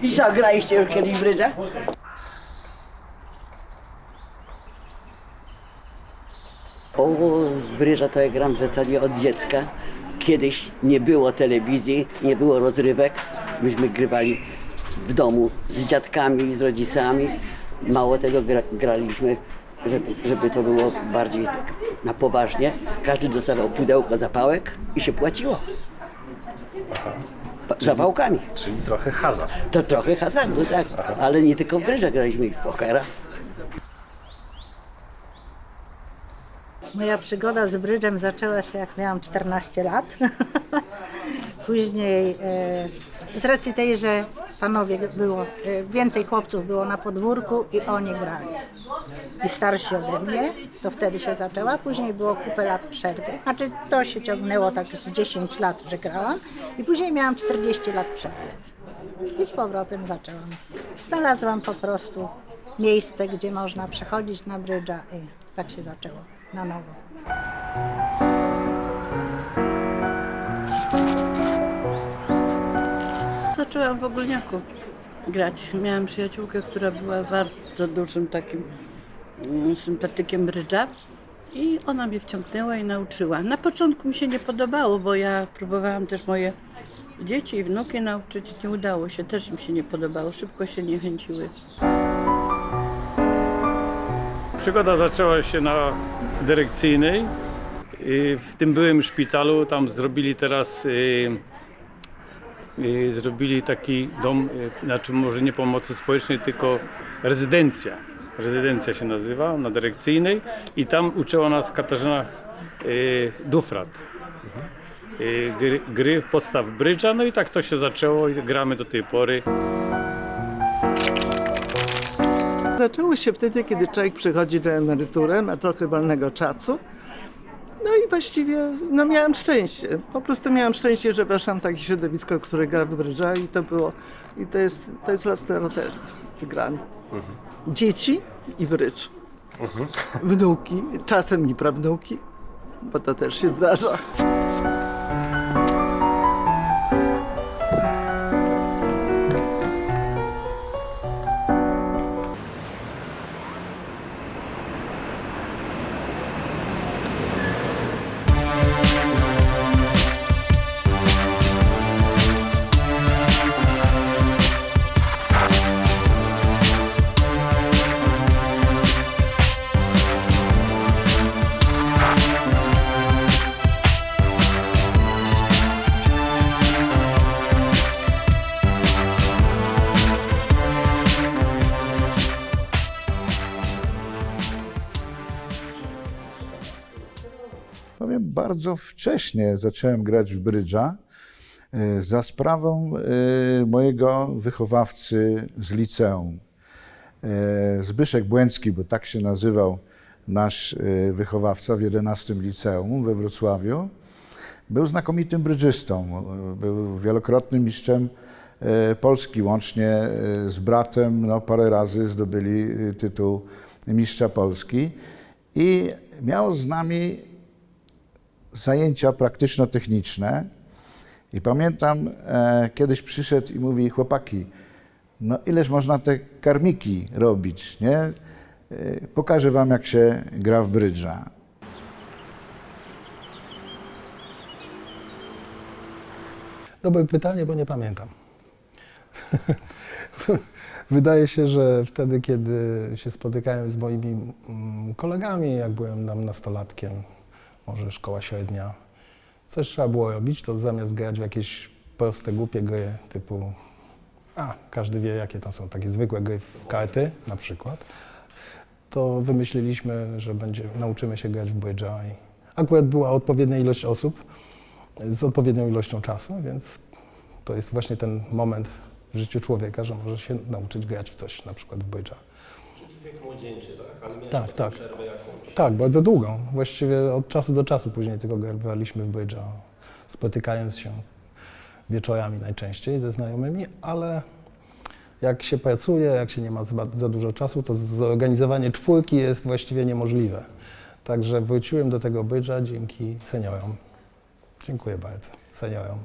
I co, graliście już kiedyś w brydża? O, z brydża to ja gram w zasadzie od dziecka. Kiedyś nie było telewizji, nie było rozrywek. Myśmy grywali w domu z dziadkami, z rodzicami. Mało tego graliśmy, żeby to było bardziej tak na poważnie. Każdy dostawał pudełko zapałek i się płaciło. Zapałkami. Czyli trochę hazard. To trochę hazardu, tak. Ale nie tylko w brydża graliśmy, i w pokera. Moja przygoda z brydżem zaczęła się, jak miałam 14 lat. Później z racji tej, że panowie było, więcej chłopców było na podwórku i oni grali. I starsi ode mnie, to wtedy się zaczęła. Później było kupę lat przerwy. Znaczy to się ciągnęło tak z 10 lat, że grałam. I później miałam 40 lat przerwy. I z powrotem zaczęłam. Znalazłam po prostu miejsce, gdzie można przechodzić na brydża i tak się zaczęło na nowo. Zaczęłam w ogólniaku grać. Miałam przyjaciółkę, która była bardzo dużym takim sympatykiem brydża i ona mnie wciągnęła i nauczyła. Na początku mi się nie podobało, bo ja próbowałam też moje dzieci i wnuki nauczyć. Nie udało się, też im się nie podobało. Szybko się niechęciły. Przygoda zaczęła się na dyrekcyjnej. W tym byłym szpitalu tam zrobili teraz zrobili taki dom, znaczy może nie pomocy społecznej, tylko rezydencja. Rezydencja się nazywa, na dyrekcyjnej i tam uczyła nas Katarzyna Dufrat. Gry podstaw brydża, no i tak to się zaczęło i gramy do tej pory. Zaczęło się wtedy, kiedy człowiek przychodzi do emerytury, ma trochę wolnego czasu. No i właściwie miałam szczęście. Po prostu miałam szczęście, że weszłam w takie środowisko, które gra w brydża i to było, i to jest Las Terroterii, wygrane. Dzieci i brydż. Wnuki, czasem i prawnuki, bo to też się zdarza. Powiem, bardzo wcześnie zacząłem grać w brydża za sprawą mojego wychowawcy z liceum. Zbyszek Błęcki, bo tak się nazywał nasz wychowawca w 11 liceum we Wrocławiu. Był znakomitym brydżystą, był wielokrotnym mistrzem Polski, łącznie z bratem parę razy zdobyli tytuł mistrza Polski i miał z nami zajęcia praktyczno-techniczne i pamiętam, kiedyś przyszedł i mówi: chłopaki, no ileż można te karmiki robić, nie? Pokażę wam, jak się gra w brydża. Dobre pytanie, bo nie pamiętam. Wydaje się, że wtedy, kiedy się spotykałem z moimi kolegami, jak byłem tam nastolatkiem, może szkoła średnia, coś trzeba było robić, to zamiast grać w jakieś proste, głupie gry typu, każdy wie, jakie to są takie zwykłe gry w karty na przykład, to wymyśliliśmy, że nauczymy się grać w brydża i akurat była odpowiednia ilość osób z odpowiednią ilością czasu, więc to jest właśnie ten moment w życiu człowieka, że może się nauczyć grać w coś, na przykład w brydża. Czyli wiek młodzieńczy, tak? Ale Tak, tak. Tak, bardzo długą. Właściwie od czasu do czasu później tylko graliśmy w brydża, spotykając się wieczorami najczęściej ze znajomymi, ale jak się pracuje, jak się nie ma za dużo czasu, to zorganizowanie czwórki jest właściwie niemożliwe. Także wróciłem do tego brydża dzięki seniorom. Dziękuję bardzo seniorom.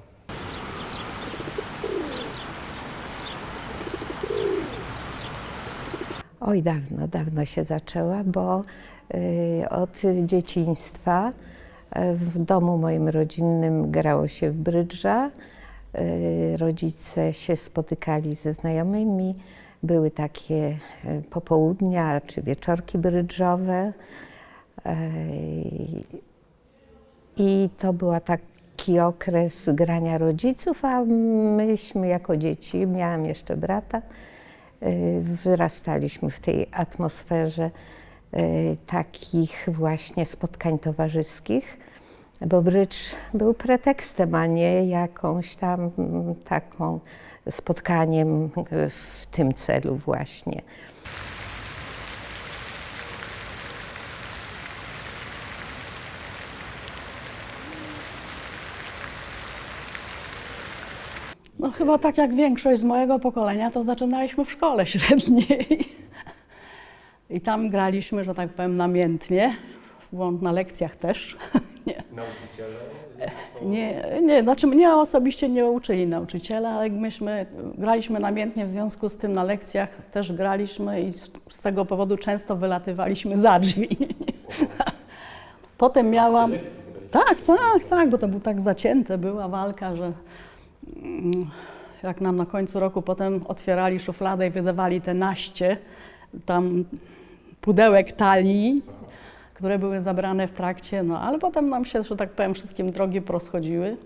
Oj, dawno się zaczęła, bo od dzieciństwa w domu moim rodzinnym grało się w brydża. Rodzice się spotykali ze znajomymi, były takie popołudnia czy wieczorki brydżowe. I to był taki okres grania rodziców, a myśmy jako dzieci, miałam jeszcze brata, wyrastaliśmy w tej atmosferze takich właśnie spotkań towarzyskich, bo brydż był pretekstem, a nie jakąś tam taką spotkaniem w tym celu właśnie. No chyba tak jak większość z mojego pokolenia, to zaczynaliśmy w szkole średniej. I tam graliśmy, że tak powiem, namiętnie, na lekcjach też. Nie. Nauczyciele? Nie, znaczy mnie osobiście nie uczyli nauczyciele, ale myśmy graliśmy namiętnie, w związku z tym na lekcjach też graliśmy i z tego powodu często wylatywaliśmy za drzwi. Potem miałam... Tak, bo to był tak zacięte, była walka, że jak nam na końcu roku potem otwierali szufladę i wydawali te naście tam pudełek talii, które były zabrane w trakcie, no ale potem nam się, że tak powiem, wszystkim drogi porozchodziły.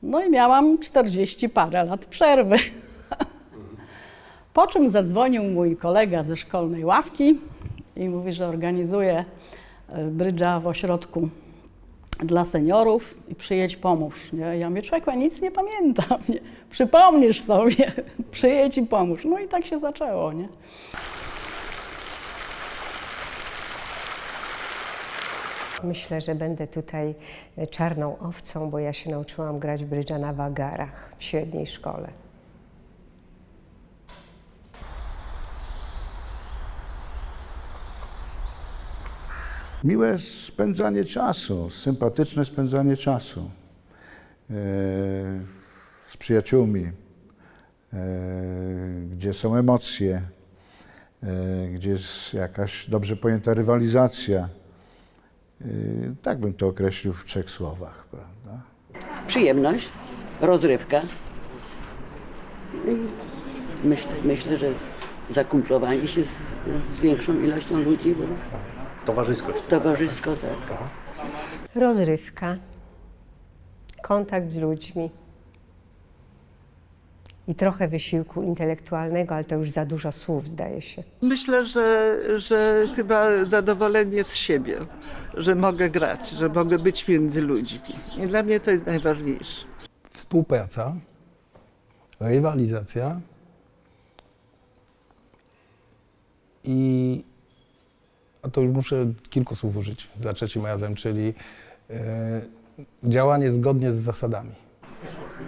No i miałam 40 parę lat przerwy. Po czym zadzwonił mój kolega ze szkolnej ławki i mówi, że organizuje brydża w ośrodku dla seniorów i przyjedź, pomóż. Nie? Ja mówię, człowieku, ja nic nie pamiętam. Nie? Przypomnisz sobie, przyjedź i pomóż. No i tak się zaczęło. Nie? Myślę, że będę tutaj czarną owcą, bo ja się nauczyłam grać w brydża na wagarach w średniej szkole. Miłe spędzanie czasu, sympatyczne spędzanie czasu z przyjaciółmi, gdzie są emocje, gdzie jest jakaś dobrze pojęta rywalizacja. Tak bym to określił w 3 słowach, prawda? Przyjemność, rozrywka. I myślę, że zakumplowanie się z większą ilością ludzi, bo Towarzyskość. towarzysko, tak. Rozrywka, kontakt z ludźmi i trochę wysiłku intelektualnego, ale to już za dużo słów, zdaje się. Myślę, że chyba zadowolenie z siebie, że mogę grać, że mogę być między ludźmi. I dla mnie to jest najważniejsze. Współpraca, rywalizacja i, a to już muszę kilku słów użyć za trzecim razem, czyli działanie zgodnie z zasadami.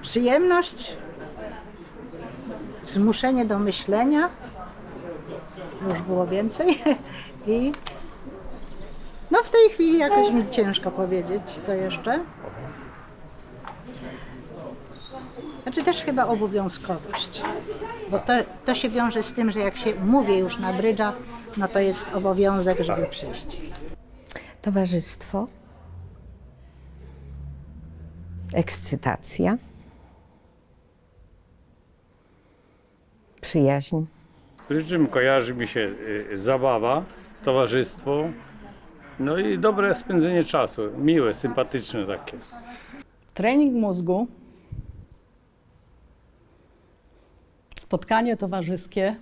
Przyjemność, zmuszenie do myślenia, już było więcej i no w tej chwili jakoś mi ciężko powiedzieć, co jeszcze. Znaczy też chyba obowiązkowość, bo to się wiąże z tym, że jak się umówię już na brydża, no to jest obowiązek, żeby przyjść. Towarzystwo, ekscytacja, przyjaźń. Z brydżem kojarzy mi się zabawa, towarzystwo, no i dobre spędzenie czasu, miłe, sympatyczne takie. Trening mózgu, spotkanie towarzyskie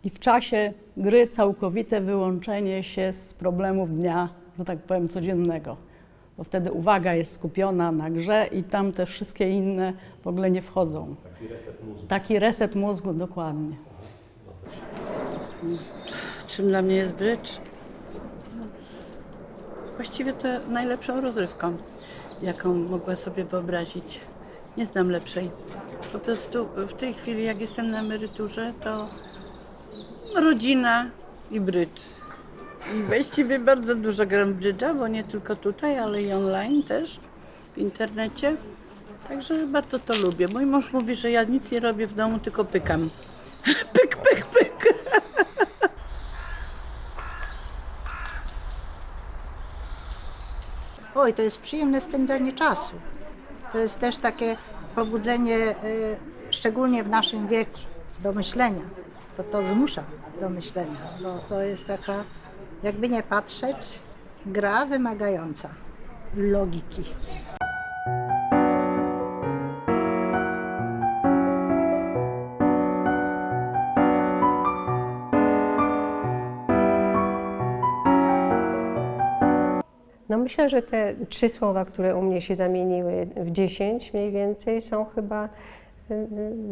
i w czasie gry całkowite wyłączenie się z problemów dnia, że tak powiem, codziennego. Bo wtedy uwaga jest skupiona na grze i tam te wszystkie inne w ogóle nie wchodzą. Taki reset mózgu, dokładnie. Czym dla mnie jest brydż? Właściwie to najlepszą rozrywką, jaką mogła sobie wyobrazić. Nie znam lepszej. Po prostu w tej chwili, jak jestem na emeryturze, to rodzina i brydż. I właściwie bardzo dużo gram w brydża, bo nie tylko tutaj, ale i online też, w internecie. Także bardzo to lubię. Mój mąż mówi, że ja nic nie robię w domu, tylko pykam. Pyk, Oj, to jest przyjemne spędzanie czasu. To jest też takie pobudzenie, szczególnie w naszym wieku, do myślenia. To zmusza do myślenia, bo to jest taka, jakby nie patrzeć, gra wymagająca logiki. No myślę, że te 3 słowa, które u mnie się zamieniły w 10 mniej więcej, są chyba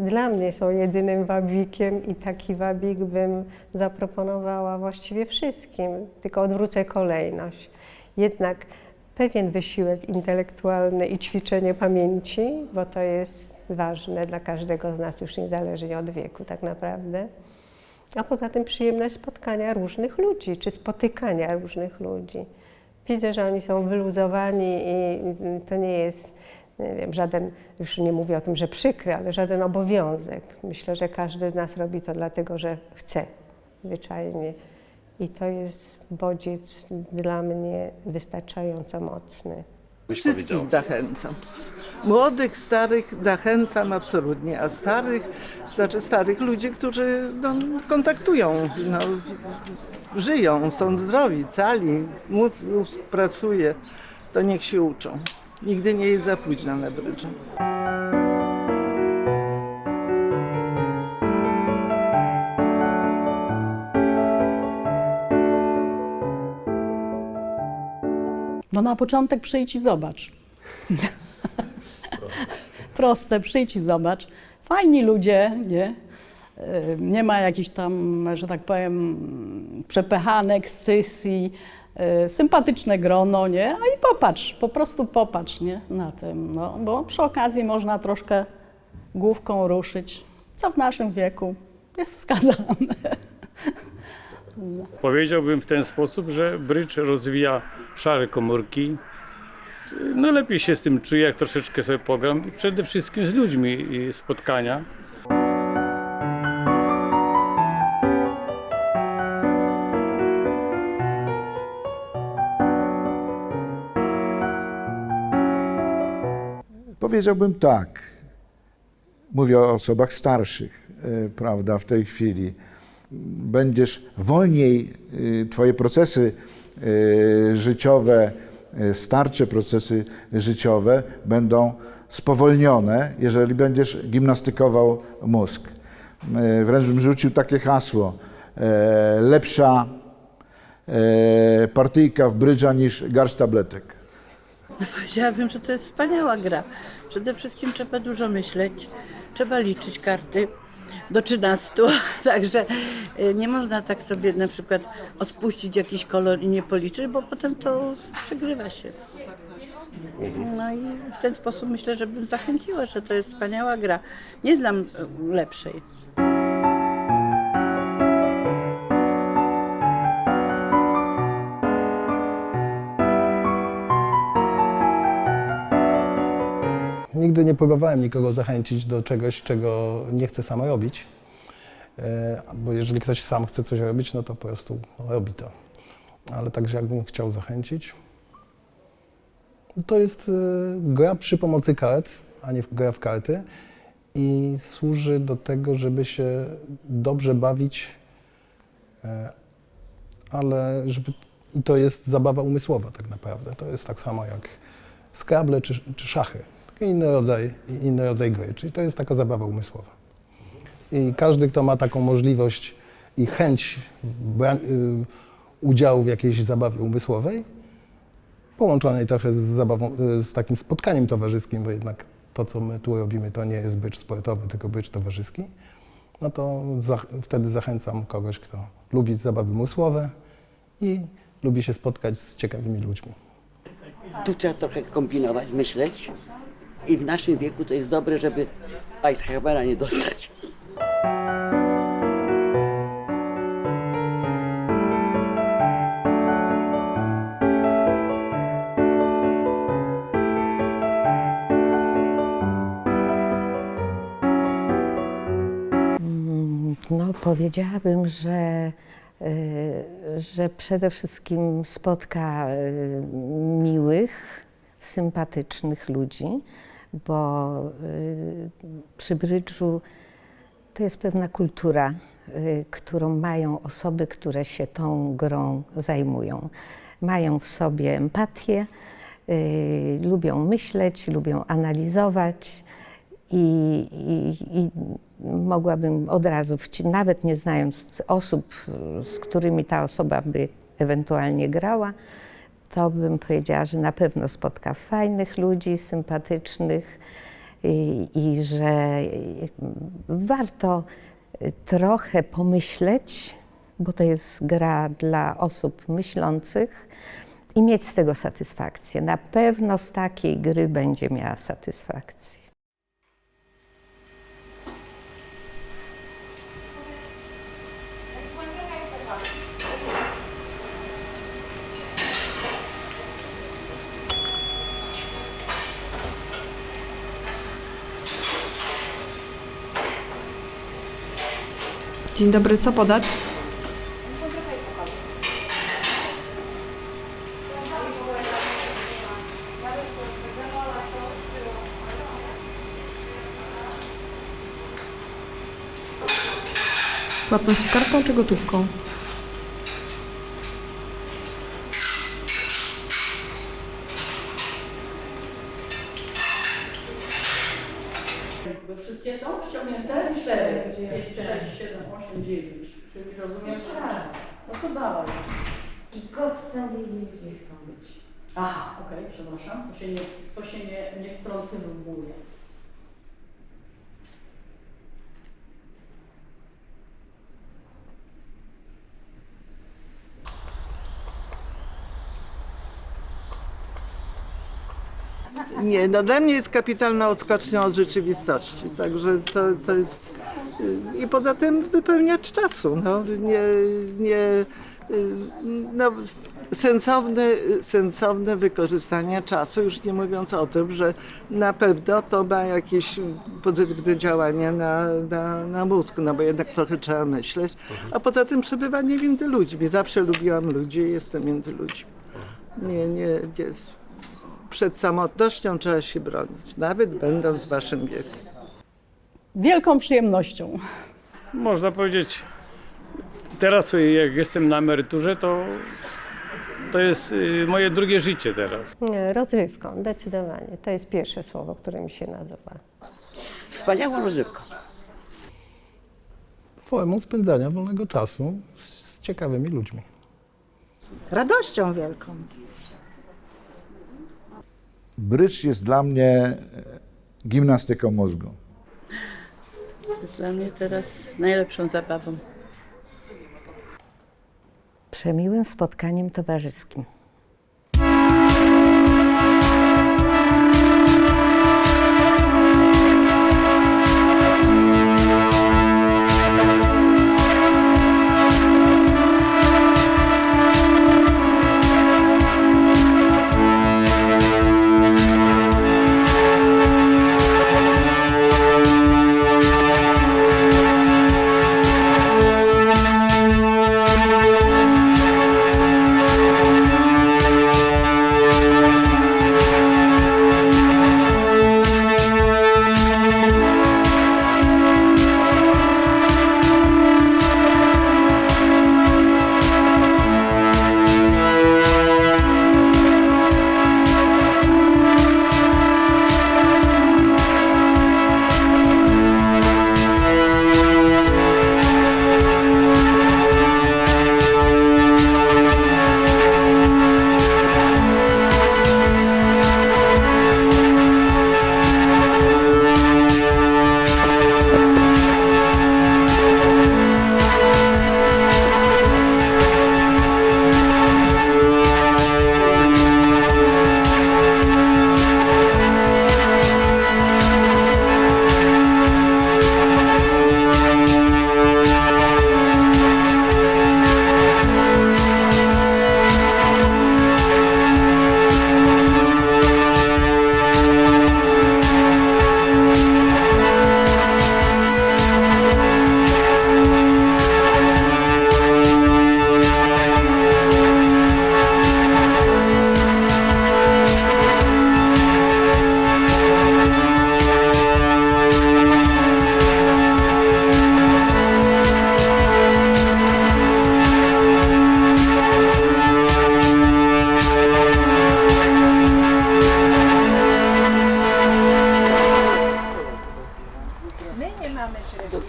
dla mnie są jedynym wabikiem i taki wabik bym zaproponowała właściwie wszystkim, tylko odwrócę kolejność. Jednak pewien wysiłek intelektualny i ćwiczenie pamięci, bo to jest ważne dla każdego z nas, już niezależnie od wieku tak naprawdę. A poza tym przyjemność spotkania różnych ludzi, czy spotykania różnych ludzi. Widzę, że oni są wyluzowani i to nie jest, nie wiem, żaden, już nie mówię o tym, że przykry, ale żaden obowiązek. Myślę, że każdy z nas robi to dlatego, że chce, zwyczajnie. I to jest bodziec dla mnie wystarczająco mocny. Wszystkich zachęcam. Młodych, starych zachęcam absolutnie, a starych, znaczy starych ludzi, którzy kontaktują, żyją, są zdrowi, cali, mózg pracuje, to niech się uczą. Nigdy nie jest za późno na brydża. No na początek przyjdź i zobacz. Proste, przyjdź i zobacz. Fajni ludzie, nie? Nie ma jakichś tam, że tak powiem, przepychanek, scysji, sympatyczne grono, nie? A i popatrz, po prostu popatrz, nie? Na tym, no, bo przy okazji można troszkę główką ruszyć, co w naszym wieku jest wskazane. Powiedziałbym w ten sposób, że brydż rozwija szare komórki. No lepiej się z tym czuję, jak troszeczkę sobie pogram. Przede wszystkim z ludźmi i spotkania. Powiedziałbym tak, mówię o osobach starszych, prawda, w tej chwili. Będziesz wolniej, twoje procesy życiowe, starcze procesy życiowe będą spowolnione, jeżeli będziesz gimnastykował mózg. Wręcz bym rzucił takie hasło, lepsza partyjka w brydża niż garść tabletek. No powiedziałabym, że to jest wspaniała gra. Przede wszystkim trzeba dużo myśleć, trzeba liczyć karty do 13, także nie można tak sobie na przykład odpuścić jakiś kolor i nie policzyć, bo potem to przegrywa się. No i w ten sposób myślę, że bym zachęciła, że to jest wspaniała gra. Nie znam lepszej. Nigdy nie próbowałem nikogo zachęcić do czegoś, czego nie chce sam robić, bo jeżeli ktoś sam chce coś robić, no to po prostu robi to. Ale także jakbym chciał zachęcić, to jest gra przy pomocy kart, a nie gra w karty i służy do tego, żeby się dobrze bawić, ale i to jest zabawa umysłowa tak naprawdę. To jest tak samo jak Scrabble czy szachy. Inny rodzaj gry, czyli to jest taka zabawa umysłowa. I każdy, kto ma taką możliwość i chęć udziału w jakiejś zabawie umysłowej, połączonej trochę z zabawą, z takim spotkaniem towarzyskim, bo jednak to, co my tu robimy, to nie jest brydż sportowy, tylko brydż towarzyski, no to wtedy zachęcam kogoś, kto lubi zabawy umysłowe i lubi się spotkać z ciekawymi ludźmi. Tu trzeba trochę kombinować, myśleć. I w naszym wieku to jest dobre, żeby Alzheimera nie dostać. No, powiedziałabym, że przede wszystkim spotka miłych, sympatycznych ludzi, bo przy brydżu to jest pewna kultura, którą mają osoby, które się tą grą zajmują. Mają w sobie empatię, lubią myśleć, lubią analizować i mogłabym od razu, nawet nie znając osób, z którymi ta osoba by ewentualnie grała, to bym powiedziała, że na pewno spotka fajnych ludzi, sympatycznych i że warto trochę pomyśleć, bo to jest gra dla osób myślących i mieć z tego satysfakcję. Na pewno z takiej gry będzie miała satysfakcję. Dzień dobry, co podać? Płatność kartą czy gotówką? Bo wszystkie są ściągnięte? 4, 5, 6, 7, 8, 9. Czyli rozumiem? Jeszcze raz. No to dawaj. Tylko chcę wiedzieć, gdzie chcą być. Aha, okej, przepraszam. To się nie wtrącywuje. Nie, no dla mnie jest kapitalna odskocznia od rzeczywistości, także to jest... I poza tym wypełniacz czasu, no, no, sensowne wykorzystanie czasu, już nie mówiąc o tym, że na pewno to ma jakieś pozytywne działanie na mózg, no bo jednak trochę trzeba myśleć, a poza tym przebywanie między ludźmi. Zawsze lubiłam ludzi i jestem między ludźmi. Nie, przed samotnością trzeba się bronić, nawet będąc w waszym wieku. Wielką przyjemnością. Można powiedzieć, teraz jak jestem na emeryturze, to jest moje drugie życie teraz. Rozrywką, zdecydowanie. To jest pierwsze słowo, które mi się nazywa. Wspaniałą rozrywką. Formą spędzania wolnego czasu z ciekawymi ludźmi. Radością wielką. Brydż jest dla mnie gimnastyką mózgu. Jest dla mnie teraz najlepszą zabawą. Przemiłym spotkaniem towarzyskim.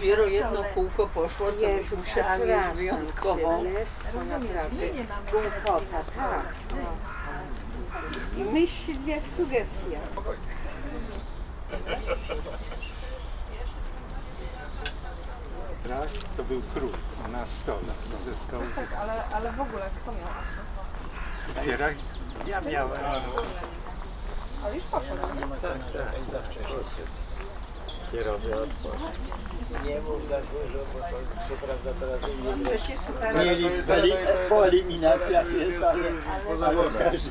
dopiero jedno kółko poszło, to myśmy musiała mieć wyjątkową. Głupota, tak. I myśl jak sugestia. To był król na stole. Ze stołu. Tak, ale w ogóle kto miał? Pierak? Ja miałem. Ale już poszło. Kierowca odpoczął. Nie mów za dużo, bo to co prawda teraz mieli po eliminacjach jest, ale każdy.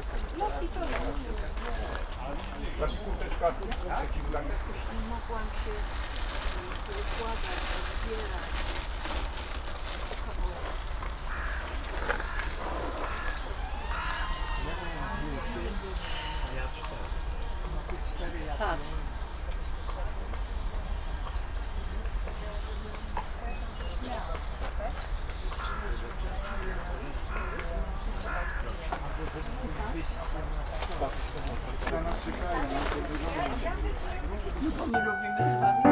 My lubimy z wami.